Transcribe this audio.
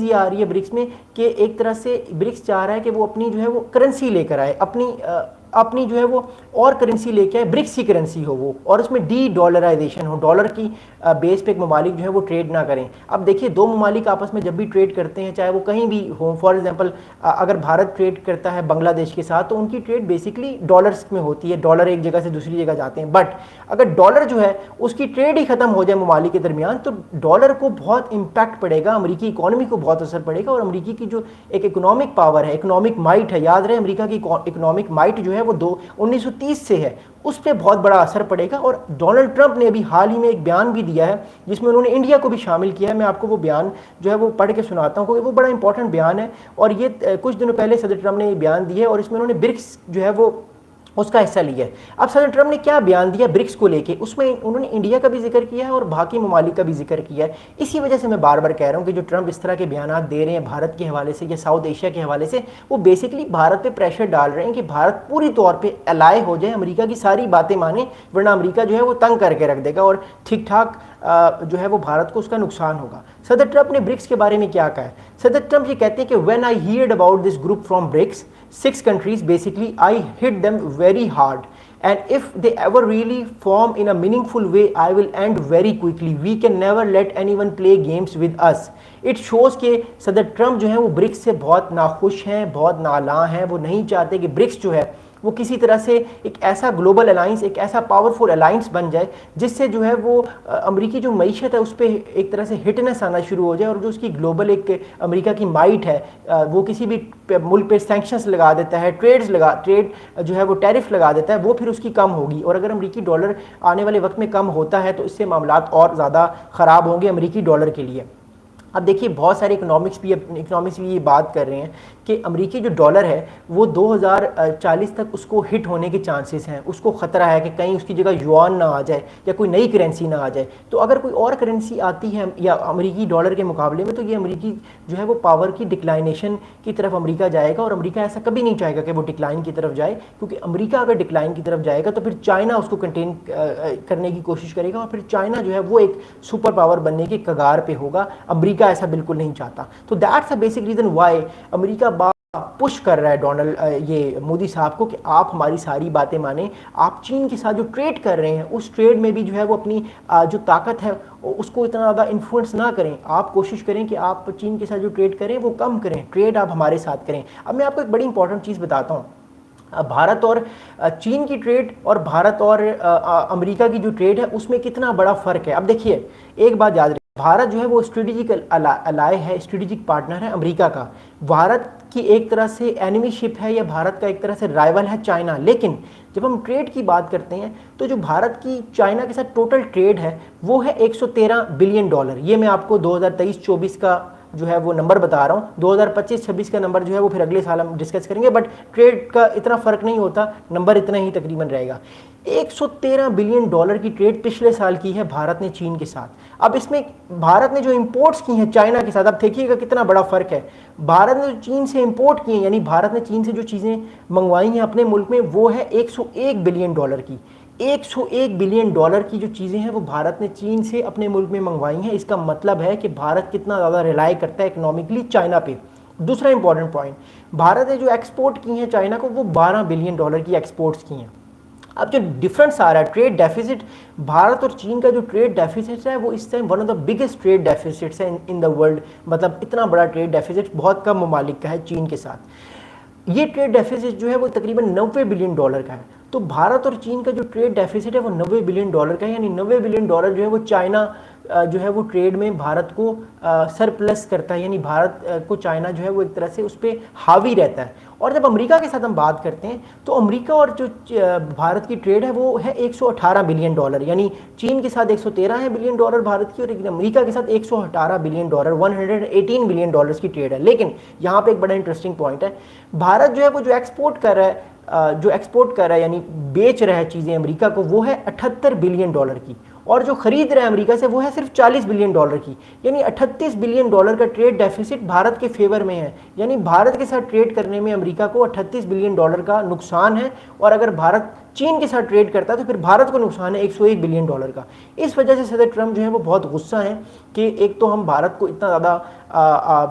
आ रही है ब्रिक्स में कि एक तरह से ब्रिक्स चाह रहा है कि वो अपनी जो है वो करेंसी लेकर आए, अपनी जो है वो और करेंसी लेके आए, ब्रिक्स की करेंसी हो वो, और उसमें डी डॉलराइजेशन हो, डॉलर की बेस पे एक ममालिक जो है वो ट्रेड ना करें। अब देखिए दो ममालिक आपस में जब भी ट्रेड करते हैं, चाहे वो कहीं भी हो, फॉर एग्जांपल अगर भारत ट्रेड करता है बांग्लादेश के साथ तो उनकी ट्रेड बेसिकली डॉलर्स में होती है, डॉलर एक जगह से दूसरी जगह जाते हैं। बट अगर डॉलर जो है उसकी ट्रेड ही खत्म हो जाए ममालिक के दरमियान तो डॉलर को बहुत इंपैक्ट पड़ेगा, अमेरिकी इकोनॉमी को बहुत असर पड़ेगा, और अमेरिकी की जो एक इकोनॉमिक पावर है, इकोनॉमिक माइट है, याद रहे अमेरिका की इकोनॉमिक माइट जो है वो 1930 से है, उस पर बहुत बड़ा असर पड़ेगा। और डोनाल्ड ट्रंप ने अभी हाल ही में एक बयान भी दिया है जिसमें उन्होंने इंडिया को भी शामिल किया है। मैं आपको वो बयान जो है वो पढ़ के सुनाता हूँ क्योंकि वो बड़ा इंपॉर्टेंट बयान है, और ये कुछ दिनों पहले सदर ट्रंप ने ये बयान दिया है और इसमें उन्होंने ब्रिक्स जो है वो उसका हिस्सा लिया है। अब सदर ट्रंप ने क्या बयान दिया ब्रिक्स को लेके, उसमें उन्होंने इंडिया का भी जिक्र किया है और बाकी ममालिक का भी जिक्र किया है। इसी वजह से मैं बार बार कह रहा हूँ कि जो ट्रंप इस तरह के बयान दे रहे हैं भारत के हवाले से या साउथ एशिया के हवाले से, वो बेसिकली भारत पे प्रेशर डाल रहे हैं कि भारत पूरी तौर पे अलाय हो जाए, अमेरिका की सारी बातें माने, वरना अमेरिका जो है वो तंग करके रख देगा और ठीक ठाक जो है वो भारत को उसका नुकसान होगा। सदर ट्रंप ने ब्रिक्स के बारे में क्या कहा है? सदर ट्रंप ये कहते हैं कि when I heard about this group from BRICS 6 countries, basically I hit them very hard, and if they ever really form in a meaningful way I will end very quickly. We can never let anyone play games with us. It shows कि सदर Trump जो है वो BRICS से बहुत नाखुश हैं, बहुत नालां हैं, वो नहीं चाहते कि ब्रिक्स जो है वो किसी तरह से एक ऐसा ग्लोबल अलाइंस, एक ऐसा पावरफुल अलाइंस बन जाए जिससे जो है वो अमेरिकी जो मईशत है उस पर एक तरह से हिटनेस आना शुरू हो जाए, और जो उसकी ग्लोबल एक अमेरिका की माइट है वो किसी भी मुल्क पे सैंक्शंस लगा देता है, ट्रेड जो है वो टैरिफ लगा देता है, वो फिर उसकी कम होगी। और अगर अमेरिकी डॉलर आने वाले वक्त में कम होता है तो इससे मामलात और ज़्यादा ख़राब होंगे अमेरिकी डॉलर के लिए। अब देखिए बहुत सारे इकोनॉमिक्स भी ये बात कर रहे हैं कि अमेरिकी जो डॉलर है वो 2040 तक उसको हिट होने के चांसेस हैं, उसको ख़तरा है कि कहीं उसकी जगह युआन ना आ जाए या कोई नई करेंसी ना आ जाए। तो अगर कोई और करेंसी आती है या अमेरिकी डॉलर के मुकाबले में, तो ये अमेरिकी जो है वो पावर की डिक्लाइनेशन की तरफ अमेरिका जाएगा, और अमेरिका ऐसा कभी नहीं चाहेगा कि वो डिक्लाइन की तरफ जाए, क्योंकि अमेरिका अगर डिक्लाइन की तरफ जाएगा तो फिर चाइना उसको कंटेन करने की कोशिश करेगा, और फिर चाइना जो है वो एक सुपर पावर बनने के कगार पे होगा। अमेरिका ऐसा बिल्कुल नहीं चाहता। तो that's a basic reason why America push कर रहा है ये मोदी साहब को कि आप हमारी सारी बातें माने, आप चीन के साथ जो ट्रेड कर रहे हैं उस ट्रेड में भी जो है वो अपनी जो ताकत है उसको इतना ज़्यादा इन्फ्लुएंस ना करें। आप कोशिश करें कि आप चीन के साथ जो ट्रेड करें वो कम करें, ट्रेड आप हमारे साथ करें। अब मैं आपको एक बड़ी इंपॉर्टेंट चीज़ बताता हूँ, भारत और चीन की ट्रेड और भारत और अमेरिका की जो ट्रेड है उसमें कितना बड़ा फ़र्क है। अब देखिए एक बात याद रखिए, भारत जो है वो स्ट्रेटेजिक अलाय है, स्ट्रेटेजिक पार्टनर है अमेरिका का। भारत की एक तरह से एनिमी शिप है या भारत का एक तरह से राइवल है चाइना। लेकिन जब हम ट्रेड की बात करते हैं तो जो भारत की चाइना के साथ टोटल ट्रेड है वो है 113 बिलियन डॉलर। ये मैं आपको 2023-24 का जो है वो नंबर बता रहा हूँ, 2025-26 का नंबर जो है वो फिर अगले साल हम डिस्कस करेंगे, बट ट्रेड का इतना फ़र्क नहीं होता, नंबर इतना ही तकरीबन रहेगा। 113 बिलियन डॉलर की ट्रेड पिछले साल की है भारत ने चीन के साथ। अब इसमें भारत ने जो इंपोर्ट्स की हैं चाइना के साथ, अब देखिएगा कितना बड़ा फ़र्क है। भारत ने जो चीन से इंपोर्ट किए, यानी भारत ने चीन से जो चीज़ें मंगवाई हैं अपने मुल्क में, वो है 101 बिलियन डॉलर की। 101 बिलियन डॉलर की जो चीज़ें हैं वो भारत ने चीन से अपने मुल्क में मंगवाई हैं। इसका मतलब है कि भारत कितना ज़्यादा रिलाई करता है इकोनॉमिकली चाइना पे। दूसरा इंपॉर्टेंट पॉइंट, भारत ने जो एक्सपोर्ट की हैं चाइना को वो 12 बिलियन डॉलर की एक्सपोर्ट्स की हैं। अब जो डिफरेंस आ रहा है ट्रेड डेफिसिट, भारत और चीन का जो ट्रेड डेफिसिट है वो इस time one of the biggest trade deficits है इन द वर्ल्ड। मतलब इतना बड़ा ट्रेड डेफिसिट बहुत कम ममालिक का है चीन के साथ। ये ट्रेड डेफिसिट जो है वो तकरीबन 90 बिलियन डॉलर का है। तो भारत और चीन का जो ट्रेड डेफिसिट है वो 90 बिलियन डॉलर का है, यानी 90 बिलियन डॉलर जो है वो चाइना जो है वो ट्रेड में भारत को सरप्लस करता है, यानी भारत को चाइना जो है वो एक तरह से उस पर हावी रहता है। और जब अमेरिका के साथ हम बात करते हैं तो अमेरिका और जो भारत की ट्रेड है वो है 118 बिलियन डॉलर, यानी चीन के साथ 113 बिलियन डॉलर भारत की, और अमेरिका के साथ 118 बिलियन डॉलर 118 बिलियन डॉलर्स की ट्रेड है। लेकिन यहाँ पे एक बड़ा इंटरेस्टिंग पॉइंट है, भारत जो है वो जो एक्सपोर्ट कर रहा है यानी बेच रहा है चीज़ें अमेरिका को, वो है 78 बिलियन डॉलर की, और जो खरीद रहा है अमेरिका से वो है सिर्फ 40 बिलियन डॉलर की, यानी 38 बिलियन डॉलर का ट्रेड डेफिसिट भारत के फेवर में है। यानी भारत के साथ ट्रेड करने में अमेरिका को 38 बिलियन डॉलर का नुकसान है, और अगर भारत चीन के साथ ट्रेड करता है तो फिर भारत को नुकसान है 101 बिलियन डॉलर का। इस वजह से सदर ट्रंप जो है वो बहुत गुस्सा है कि एक तो हम भारत को इतना ज़्यादा